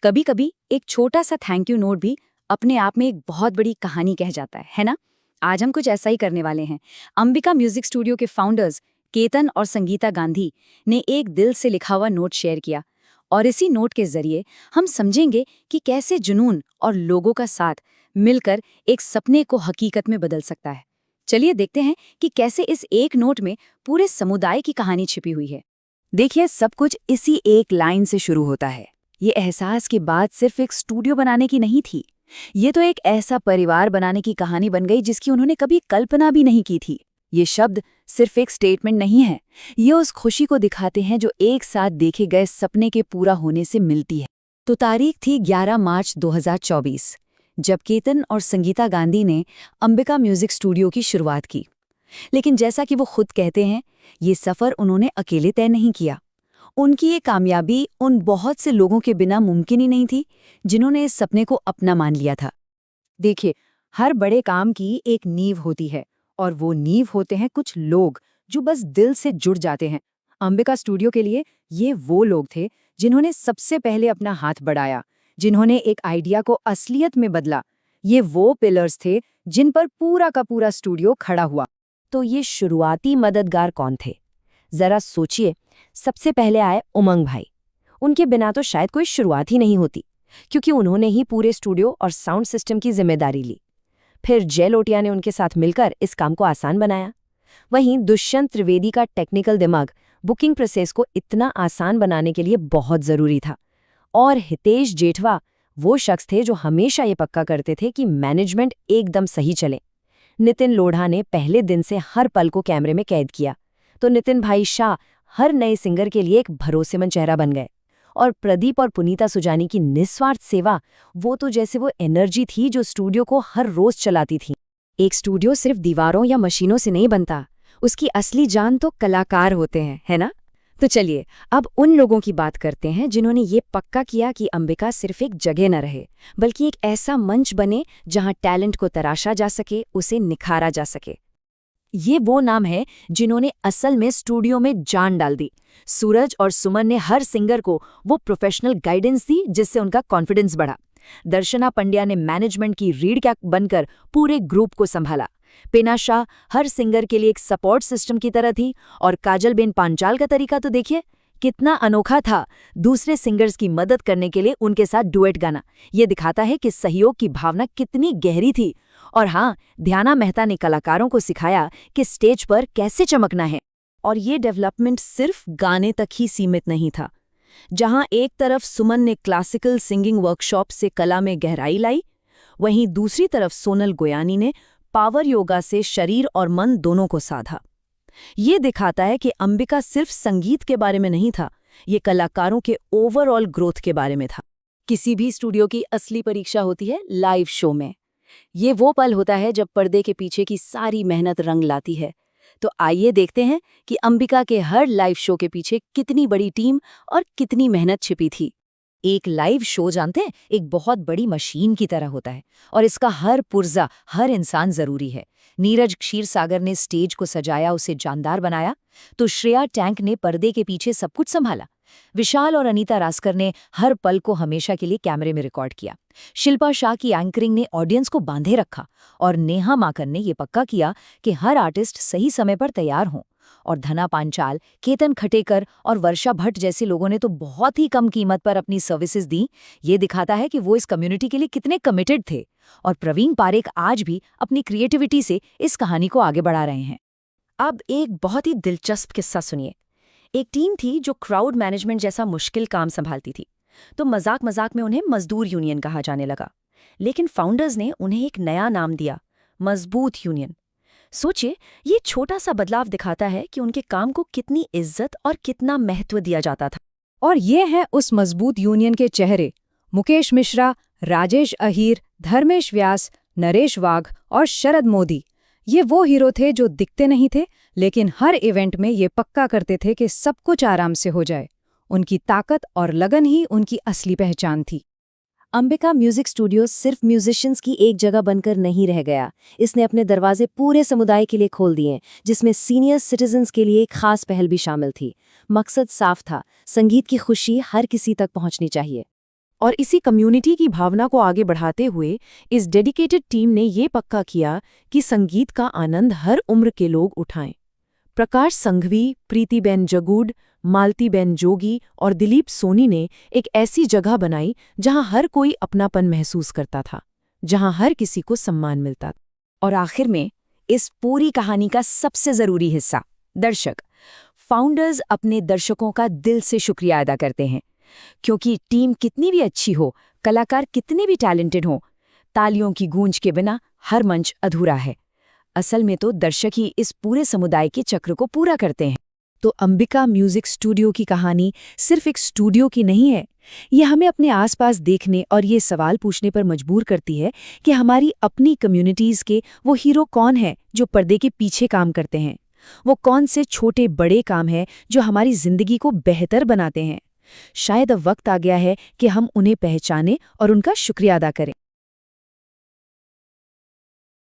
कभी कभी एक छोटा सा थैंक यू नोट भी अपने आप में एक बहुत बड़ी कहानी कह जाता है ना। आज हम कुछ ऐसा ही करने वाले हैं। अंबिका म्यूजिक स्टूडियो के फाउंडर्स केतन और संगीता गांधी ने एक दिल से लिखा हुआ नोट शेयर किया, और इसी नोट के जरिए हम समझेंगे कि कैसे जुनून और लोगों का साथ मिलकर एक सपने को हकीकत में बदल सकता है। चलिए देखते हैं कि कैसे इस एक नोट में पूरे समुदाय की कहानी छिपी हुई है। देखिए, सब कुछ इसी एक लाइन से शुरू होता है। ये एहसास की बात सिर्फ एक स्टूडियो बनाने की नहीं थी, ये तो एक ऐसा परिवार बनाने की कहानी बन गई जिसकी उन्होंने कभी कल्पना भी नहीं की थी। ये शब्द सिर्फ एक स्टेटमेंट नहीं है, ये उस खुशी को दिखाते हैं जो एक साथ देखे गए सपने के पूरा होने से मिलती है। तो तारीख थी 11 मार्च 2024, जब केतन और संगीता गांधी ने अंबिका म्यूजिक स्टूडियो की शुरुआत की। लेकिन जैसा कि वो खुद कहते हैं, ये सफर उन्होंने अकेले तय नहीं किया। उनकी ये कामयाबी उन बहुत से लोगों के बिना मुमकिन ही नहीं थी जिन्होंने इस सपने को अपना मान लिया था। देखिए, हर बड़े काम की एक नींव होती है, और वो नींव होते हैं कुछ लोग जो बस दिल से जुड़ जाते हैं। अंबिका स्टूडियो के लिए ये वो लोग थे जिन्होंने सबसे पहले अपना हाथ बढ़ाया, जिन्होंने एक आइडिया को असलियत में बदला। ये वो पिलर्स थे जिन पर पूरा का पूरा स्टूडियो खड़ा हुआ। तो ये शुरुआती मददगार कौन थे? जरा सोचिए। सबसे पहले आए उमंग भाई। उनके बिना तो शायद कोई शुरुआत ही नहीं होती, क्योंकि उन्होंने ही पूरे स्टूडियो और साउंड सिस्टम की जिम्मेदारी ली। फिर जय लोटिया ने उनके साथ मिलकर इस काम को आसान बनाया। वहीं दुष्यंत त्रिवेदी का टेक्निकल दिमाग बुकिंग प्रोसेस को इतना आसान बनाने के लिए बहुत जरूरी था। और हितेश जेठवा वो शख्स थे जो हमेशा ये पक्का करते थे कि मैनेजमेंट एकदम सही चले। नितिन लोढ़ा ने पहले दिन से हर पल को कैमरे में कैद किया, तो नितिन भाई शाह हर नए सिंगर के लिए एक भरोसेमंद चेहरा बन गए। और प्रदीप और पुनीता सुजानी की निस्वार्थ सेवा, वो तो जैसे वो एनर्जी थी जो स्टूडियो को हर रोज चलाती थी। एक स्टूडियो सिर्फ दीवारों या मशीनों से नहीं बनता, उसकी असली जान तो कलाकार होते हैं, है ना? तो चलिए अब उन लोगों की बात करते हैं जिन्होंने ये पक्का किया कि अंबिका सिर्फ एक जगह न रहे, बल्कि एक ऐसा मंच बने जहां टैलेंट को तराशा जा सके, उसे निखारा जा सके। ये वो नाम है जिन्होंने असल में स्टूडियो में जान डाल दी। सूरज और सुमन ने हर सिंगर को वो प्रोफेशनल गाइडेंस दी जिससे उनका कॉन्फिडेंस बढ़ा। दर्शना पंड्या ने मैनेजमेंट की रीढ़ क्या बनकर पूरे ग्रुप को संभाला। पेना शाह हर सिंगर के लिए एक सपोर्ट सिस्टम की तरह थी। और काजलबेन पांचाल का तरीका तो देखिए, कितना अनोखा था। दूसरे सिंगर्स की मदद करने के लिए उनके साथ डुएट गाना, ये दिखाता है कि सहयोग की भावना कितनी गहरी थी। और हाँ, ध्याना मेहता ने कलाकारों को सिखाया कि स्टेज पर कैसे चमकना है। और ये डेवलपमेंट सिर्फ गाने तक ही सीमित नहीं था। जहां एक तरफ सुमन ने क्लासिकल सिंगिंग वर्कशॉप से कला में गहराई लाई, वहीं दूसरी तरफ सोनल गोयानी ने पावर योगा से शरीर और मन दोनों को साधा। ये दिखाता है कि अंबिका सिर्फ संगीत के बारे में नहीं था, ये कलाकारों के ओवरऑल ग्रोथ के बारे में था। किसी भी स्टूडियो की असली परीक्षा होती है लाइव शो में। ये वो पल होता है जब पर्दे के पीछे की सारी मेहनत रंग लाती है। तो आइए देखते हैं कि अंबिका के हर लाइव शो के पीछे कितनी बड़ी टीम और कितनी मेहनत छिपी थी। एक लाइव शो, जानते हैं, एक बहुत बड़ी मशीन की तरह होता है, और इसका हर पुर्जा, हर इंसान जरूरी है। नीरज क्षीरसागर ने स्टेज को सजाया, उसे जानदार बनाया, तो श्रेया टैंक ने पर्दे के पीछे सब कुछ संभाला। विशाल और अनीता रास्कर ने हर पल को हमेशा के लिए कैमरे में रिकॉर्ड किया। शिल्पा शाह की एंकरिंग ने ऑडियंस को बांधे रखा, और नेहा माकन ने यह पक्का किया कि हर आर्टिस्ट सही समय पर तैयार हों। और धना पांचाल, केतन खटेकर और वर्षा भट्ट जैसे लोगों ने तो बहुत ही कम कीमत पर अपनी सर्विसेज दी। ये दिखाता है कि वो इस कम्युनिटी के लिए कितने कमिटेड थे। और प्रवीण पारेख आज भी अपनी क्रिएटिविटी से इस कहानी को आगे बढ़ा रहे हैं। अब एक बहुत ही दिलचस्प किस्सा सुनिए। एक टीम थी जो क्राउड मैनेजमेंट जैसा मुश्किल काम संभालती थी, तो मजाक मजाक में उन्हें मजदूर यूनियन कहा जाने लगा। लेकिन फाउंडर्स ने उन्हें एक नया नाम दिया, मजबूत यूनियन। सोचिए, ये छोटा सा बदलाव दिखाता है कि उनके काम को कितनी इज्जत और कितना महत्व दिया जाता था। और ये हैं उस मजबूत यूनियन के चेहरे: मुकेश मिश्रा, राजेश अहीर, धर्मेश व्यास, नरेश वाघ और शरद मोदी। ये वो हीरो थे जो दिखते नहीं थे, लेकिन हर इवेंट में ये पक्का करते थे कि सब कुछ आराम से हो जाए। उनकी ताकत और लगन ही उनकी असली पहचान थी। अंबिका म्यूजिक स्टूडियो सिर्फ म्यूजिशियंस की एक जगह बनकर नहीं रह गया। इसने अपने दरवाजे पूरे समुदाय के लिए खोल दिए, जिसमें सीनियर सिटीजन्स के लिए एक खास पहल भी शामिल थी। मकसद साफ था, संगीत की खुशी हर किसी तक पहुंचनी चाहिए। और इसी कम्युनिटी की भावना को आगे बढ़ाते हुए इस डेडिकेटेड टीम ने ये पक्का किया कि संगीत का आनंद हर उम्र के लोग उठाएं। प्रकाश संघवी, प्रीतिबेन जगूड, मालतीबेन जोगी और दिलीप सोनी ने एक ऐसी जगह बनाई जहां हर कोई अपनापन महसूस करता था, जहां हर किसी को सम्मान मिलता था। और आखिर में इस पूरी कहानी का सबसे जरूरी हिस्सा, दर्शक। फाउंडर्स अपने दर्शकों का दिल से शुक्रिया अदा करते हैं, क्योंकि टीम कितनी भी अच्छी हो, कलाकार कितने भी टैलेंटेड हों, तालियों की गूंज के बिना हर मंच अधूरा है। असल में तो दर्शक ही इस पूरे समुदाय के चक्र को पूरा करते हैं। तो अंबिका म्यूजिक स्टूडियो की कहानी सिर्फ एक स्टूडियो की नहीं है। ये हमें अपने आसपास देखने और ये सवाल पूछने पर मजबूर करती है कि हमारी अपनी कम्युनिटीज़ के वो हीरो कौन हैं जो पर्दे के पीछे काम करते हैं। वो कौन से छोटे बड़े काम हैं जो हमारी जिंदगी को बेहतर बनाते हैं। शायद अब वक्त आ गया है कि हम उन्हें पहचानें और उनका शुक्रिया अदा करें।